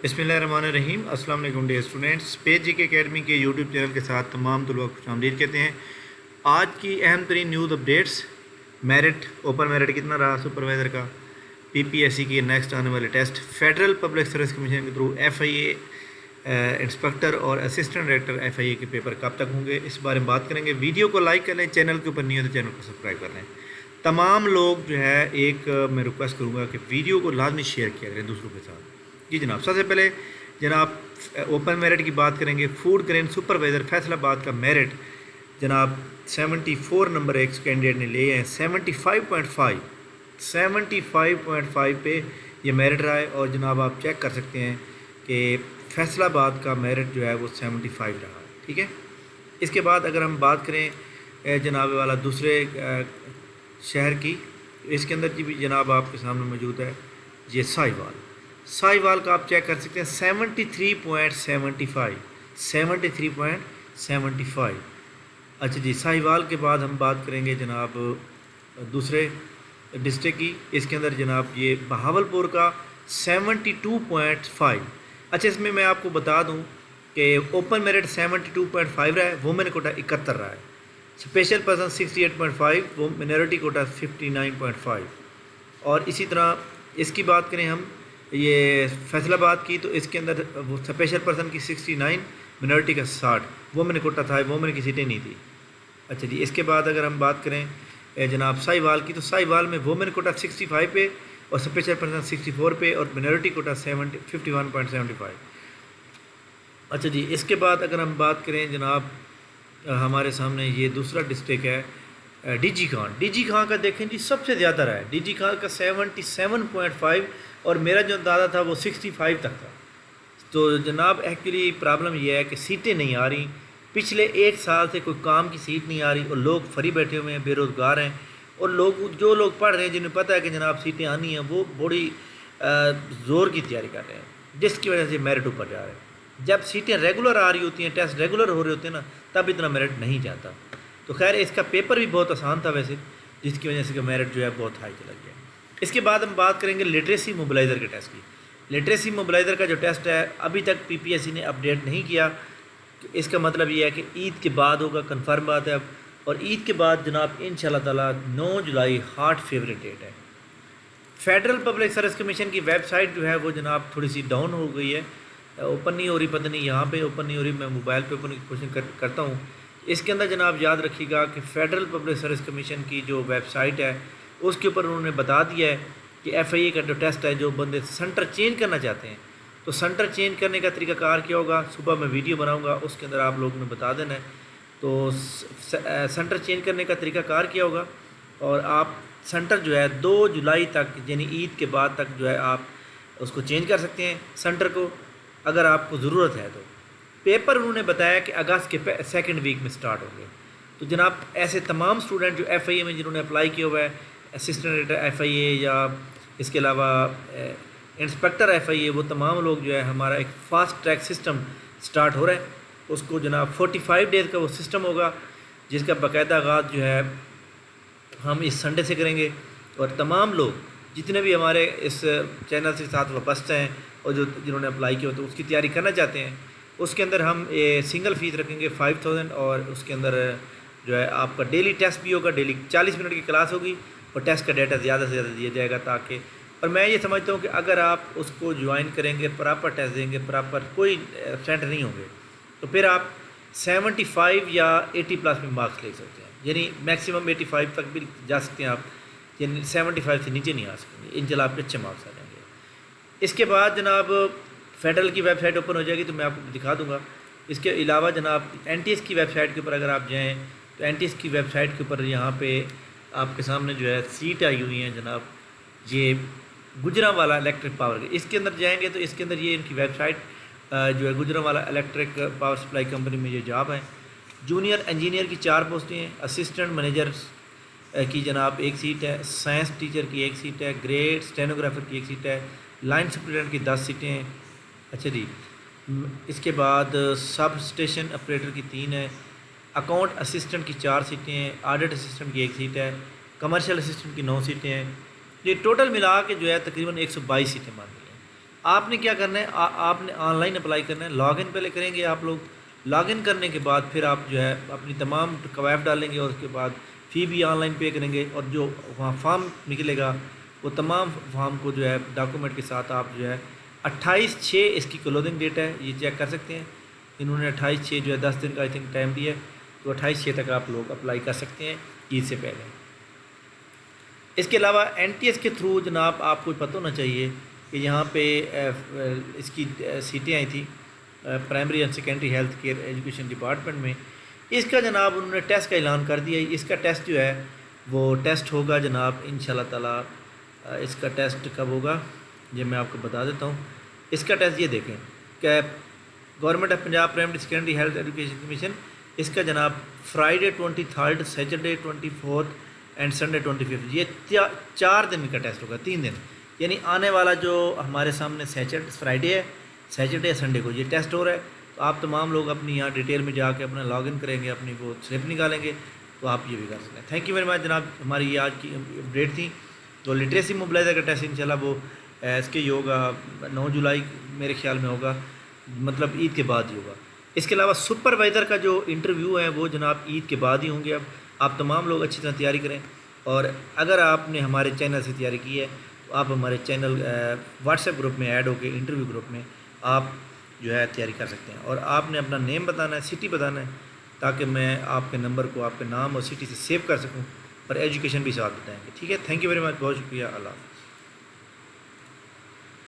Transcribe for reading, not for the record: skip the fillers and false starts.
बिस्मिल्लाहिर्रहमानिर्रहीम। अस्सलाम वालेकुम डियर स्टूडेंट्स। पेज जी के एकेडमी के यूट्यूब चैनल के साथ तमाम तलबा को खुशामदीद कहते हैं। आज की अहम तरीन news updates, merit, open merit कितना रहा सुपरवाइज़र का, पीपीएससी के नेक्स्ट आने वाले test, federal public service commission के थ्रू एफआईए इंस्पेक्टर और असिस्टेंट डायरेक्टर एफआईए के पेपर कब तक होंगे, इस बारे में बात करेंगे। वीडियो को लाइक कर लें, चैनल के ऊपर नहीं है तो चैनल को सब्सक्राइब कर लें। तमाम लोग जो है मैं रिक्वेस्ट करूँगा कि वीडियो को लाजमी शेयर किया करें दूसरों के साथ। जी जनाब, सबसे पहले जनाब ओपन मेरिट की बात करेंगे। फूड ग्रेन सुपरवाइज़र फैसलाबाद का मेरिट जनाब 74 नंबर एक कैंडिडेट ने लिए हैं। 75.5 पे ये मेरिट रहा है। और जनाब आप चेक कर सकते हैं कि फैसलाबाद का मेरिट जो है वो 75 रहा है। ठीक है। इसके बाद अगर हम बात करें जनाब वाला दूसरे शहर की, इसके अंदर भी जनाब आपके सामने मौजूद है ये साहिवाल का आप चेक कर सकते हैं 73.75। अच्छा जी, साहिवाल के बाद हम बात करेंगे जनाब दूसरे डिस्ट्रिक्ट की। इसके अंदर जनाब ये बहावलपुर का 72.5। अच्छा, इसमें मैं आपको बता दूं कि ओपन मेरिट 72.5 रहा है, वुमेन कोटा 71 रहा है, स्पेशल पर्सन 68.5, वो मिनॉरिटी कोटा 59.5। और इसी तरह इसकी बात करें हम ये फैसलाबाद की, तो इसके अंदर वो स्पेशल पर्सन की 69, मिनॉरिटी का 60, वुमेन कोटा था, वुमेन की सीटें नहीं थी। अच्छा जी, इसके बाद अगर हम बात करें जनाब साहिवाल की, तो साहिवाल में वुमेन कोटा 65 पे और स्पेशल पर्सन 64 पे और मिनॉरिटी कोटा 51.75। अच्छा जी, इसके बाद अगर हम बात करें जनाब हमारे सामने ये दूसरा डिस्ट्रिक्ट है डीजी खां का देखें जी सबसे ज़्यादा रहा है। डीजी खां का 77.5 और मेरा जो अंदाज़ा था वो 65 तक था। तो जनाब एक्चुअली प्रॉब्लम ये है कि सीटें नहीं आ रही, पिछले एक साल से कोई काम की सीट नहीं आ रही और लोग फ्री बैठे हुए हैं, बेरोज़गार हैं। और जो लोग पढ़ रहे हैं, जिन्हें पता है कि जनाब सीटें आनी हैं, वो बड़ी ज़ोर की तैयारी कर रहे हैं, जिसकी वजह से मेरिट ऊपर जा रहे हैं। जब सीटें रेगुलर आ रही होती हैं, टेस्ट रेगुलर हो रहे होते हैं ना, तब इतना मेरिट नहीं जाता। तो खैर इसका पेपर भी बहुत आसान था वैसे, जिसकी वजह से मेरिट जो है बहुत हाई चला गया। इसके बाद हम बात करेंगे लिटरेसी मोबिलाइज़र के टेस्ट की। लिटरेसी मोबिलाइज़र का जो टेस्ट है अभी तक पीपीएससी ने अपडेट नहीं किया। इसका मतलब ये है कि ईद के बाद होगा, कन्फर्म बात है अब। और ईद के बाद जनाब इंशाल्लाह ताला 9 जुलाई हार्ट फेवरेट डेट है। फेडरल पब्लिक सर्विस कमीशन की वेबसाइट जो है वो जनाब थोड़ी सी डाउन हो गई है, ओपन नहीं हो रही, पता नहीं यहाँ पे ओपन नहीं हो रही, मैं मोबाइल पे ओपन की कोशिश करता हूँ। इसके अंदर जनाब याद रखिएगा कि फेडरल पब्लिक सर्विस कमीशन की जो वेबसाइट है उसके ऊपर उन्होंने बता दिया है कि एफआईए का जो टेस्ट है, जो बंदे सेंटर चेंज करना चाहते हैं, तो सेंटर चेंज करने का तरीकाकार क्या होगा, सुबह मैं वीडियो बनाऊंगा, उसके अंदर आप लोगों ने बता देना है। तो सेंटर चेंज करने का तरीकाकार क्या होगा, और आप सेंटर जो है 2 जुलाई तक यानी ईद के बाद तक जो है आप उसको चेंज कर सकते हैं सेंटर को, अगर आपको ज़रूरत है। तो पेपर उन्होंने बताया कि अगस्त के सेकंड वीक में स्टार्ट होंगे। तो जनाब ऐसे तमाम स्टूडेंट जो एफआईए में जिन्होंने अप्लाई किया हुआ है, असिस्टेंट डायरेक्टर एफआईए या इसके अलावा इंस्पेक्टर एफआईए, वो तमाम लोग जो है हमारा एक फ़ास्ट ट्रैक सिस्टम स्टार्ट हो रहा है। उसको जनाब 45 डेज़ का वो सिस्टम होगा, जिसका बाकायदा आगाज़ जो है हम इस संडे से करेंगे। और तमाम लोग जितने भी हमारे इस चैनल से साथ वाबस्ता हैं और जिन्होंने अप्लाई किया, तो उसकी तैयारी करना चाहते हैं, उसके अंदर हम सिंगल फ़ीस रखेंगे 5000 और उसके अंदर जो है आपका डेली टेस्ट भी होगा, डेली 40 मिनट की क्लास होगी और टेस्ट का डाटा ज़्यादा से ज़्यादा दिया जाएगा ताकि, और मैं ये समझता हूँ कि अगर आप उसको ज्वाइन करेंगे, प्रॉपर टेस्ट देंगे, प्रॉपर कोई एब्सेंट नहीं होंगे, तो फिर आप 75 या 80 प्लस में मार्क्स ले सकते हैं, यानी मैक्सिमम 85 तक भी जा सकते हैं आप, यानी 75 से नीचे नहीं आ सकेंगे, इंशाल्लाह आपके अच्छे मार्क्स आ जाएंगे। इसके बाद जनाब फेडरल की वेबसाइट ओपन हो जाएगी, तो मैं आपको दिखा दूंगा। इसके अलावा जनाब एनटीएस की वेबसाइट के ऊपर अगर आप जाएं, तो एनटीएस की वेबसाइट के ऊपर यहाँ पे आपके सामने जो है सीट आई हुई हैं जनाब, ये गुजरांवाला इलेक्ट्रिक पावर के, इसके अंदर जाएंगे तो इसके अंदर ये इनकी वेबसाइट जो है Gujranwala electric power supply company में ये जॉब है। जूनियर इंजीनियर की 4 पोस्टें हैं, असिस्टेंट मैनेजर की जनाब 1 सीट है, साइंस टीचर की 1 सीट है, ग्रेड स्टेनोग्राफर की 1 सीट है, लाइन सुपरिटेंडेंट की 10 सीटें हैं। अच्छा जी, इसके बाद सब स्टेशन ऑपरेटर की 3 है, अकाउंट असिस्टेंट की 4 सीटें हैं, ऑडिट असिस्टेंट की 1 सीट है, कमर्शियल असिस्टेंट की 9 सीटें हैं। ये टोटल मिला के जो है तकरीबन 122 सीटें मान ली हैं। آپ نے کیا کرنا ہے، آپ نے آن لائن اپلائی کرنا ہے، لاگ ان پہلے کریں گے آپ لوگ، لاگ ان کرنے کے بعد پھر آپ جو ہے اپنی تمام قواعد ڈالیں گے اور اس کے بعد فی بھی آن لائن پے کریں گے، اور جو وہاں فارم نکلے گا وہ تمام فارم کو جو ہے ڈاکومنٹ کے ساتھ آپ جو ہے 28/6 اس کی کلوزنگ ڈیٹ ہے، یہ چیک کر سکتے ہیں، انہوں نے 28/6 جو ہے 10 دن کا آئی تھنک ٹائم دیا ہے، تو 28/6 تک آپ لوگ اپلائی کر سکتے ہیں عید سے پہلے۔ اس کے علاوہ این ٹی ایس کے تھرو جناب آپ کو پتہ ہونا چاہیے کہ یہاں پہ اس کی سیٹیں آئی تھیں primary and secondary health care education department میں، اس کا جناب انہوں نے ٹیسٹ کا اعلان کر دیا ہے۔ اس کا ٹیسٹ جو ہے وہ ٹیسٹ ہوگا جناب انشاءاللہ تعالیٰ، اس کا ٹیسٹ کب ہوگا یہ میں آپ کو بتا دیتا ہوں۔ اس کا ٹیسٹ یہ دیکھیں کہ government of Punjab primary secondary health education commission, اس کا جناب فرائیڈے 23 سیٹرڈے 24 اینڈ سنڈے 25، یہ 4 دن کا ٹیسٹ ہوگا، 3 دن، یعنی آنے والا جو ہمارے سامنے فرائیڈے ہے، سیٹرڈے سنڈے کو یہ ٹیسٹ ہو رہا ہے۔ تو آپ تمام لوگ اپنی یہاں ڈیٹیل میں جا کے اپنا لاگ ان کریں گے، اپنی وہ سلپ نکالیں گے، تو آپ یہ بھی کر سکتے ہیں۔ تھینک یو ویری مچ جناب، ہماری یہ آج کی اپڈیٹ تھی۔ تو لٹریسی موبلائزر کا ٹیسٹ انشاءاللہ وہ اس کے یہ ہوگا 9 جولائی میرے خیال میں ہوگا، مطلب عید کے بعد ہی ہوگا۔ اس کے علاوہ سپروائزر کا جو انٹرویو ہے وہ جناب عید کے بعد ہی ہوں گے۔ اب آپ تمام لوگ اچھی طرح تیاری کریں، اور اگر آپ نے ہمارے چینل سے تیاری کی ہے تو آپ ہمارے چینل واٹس ایپ گروپ میں ایڈ ہو کے انٹرویو گروپ میں آپ جو ہے تیاری کر سکتے ہیں، اور آپ نے اپنا نیم بتانا ہے، سٹی بتانا ہے، تاکہ میں آپ کے نمبر کو آپ کے نام اور سٹی سے سیو کر سکوں، اور ایجوکیشن بھی ساتھ بتائیں گے۔ ٹھیک ہے، تھینک یو ویری مچ، بہت شکریہ، اللہ حافظ۔